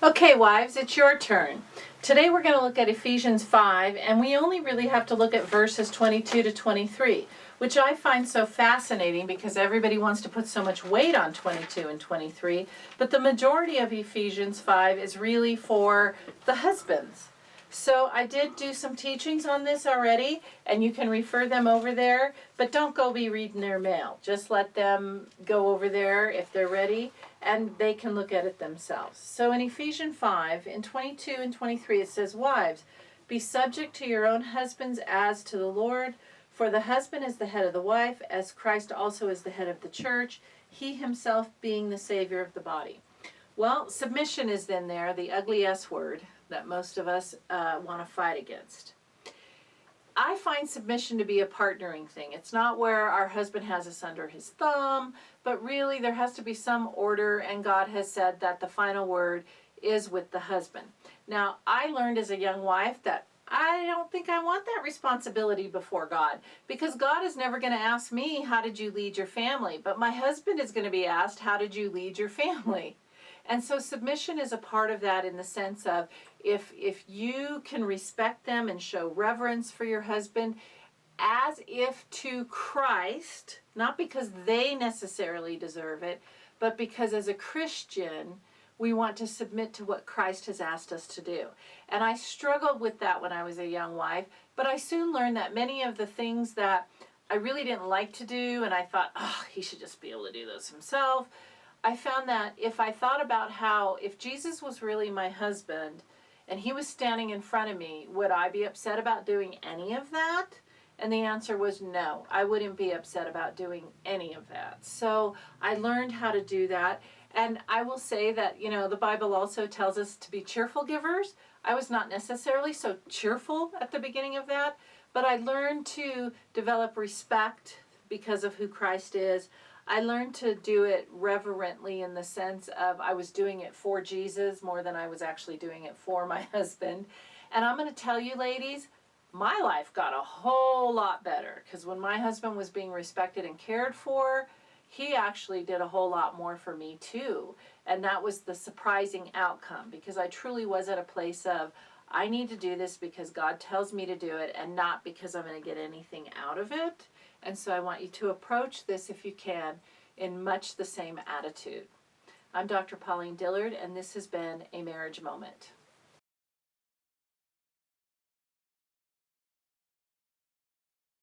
Okay, wives, it's your turn. Today we're going to look at Ephesians 5, and we only really have to look at verses 22 to 23, which I find so fascinating because everybody wants to put so much weight on 22 and 23, but the majority of Ephesians 5 is really for the husbands. So I did do some teachings on this already, and you can refer them over there, but don't go be reading their mail. Just let them go over there if they're ready, and they can look at it themselves. So in Ephesians 5, in 22 and 23, it says, "Wives, be subject to your own husbands as to the Lord, for the husband is the head of the wife, as Christ also is the head of the church, he himself being the Savior of the body." Well, submission is in there, the ugly S word that most of us want to fight against. I find submission to be a partnering thing. It's not where our husband has us under his thumb, but really there has to be some order, and God has said that the final word is with the husband. Now, I learned as a young wife that I don't think I want that responsibility before God, because God is never going to ask me, how did you lead your family? But my husband is going to be asked, how did you lead your family? And so submission is a part of that, in the sense of if you can respect them and show reverence for your husband as if to Christ, not because they necessarily deserve it, but because as a Christian, we want to submit to what Christ has asked us to do. And I struggled with that when I was a young wife, but I soon learned that many of the things that I really didn't like to do, and I thought, oh, he should just be able to do those himself, I found that if I thought about how, if Jesus was really my husband and he was standing in front of me, would I be upset about doing any of that? And the answer was no, I wouldn't be upset about doing any of that. So I learned how to do that. And I will say that, the Bible also tells us to be cheerful givers. I was not necessarily so cheerful at the beginning of that, but I learned to develop respect because of who Christ is. I learned to do it reverently, in the sense of I was doing it for Jesus more than I was actually doing it for my husband. And I'm going to tell you, ladies, my life got a whole lot better, because when my husband was being respected and cared for, he actually did a whole lot more for me too. And that was the surprising outcome, because I truly was at a place of, I need to do this because God tells me to do it, and not because I'm going to get anything out of it. And so I want you to approach this, if you can, in much the same attitude. I'm Dr. Pauline Dillard, and this has been A Marriage Moment.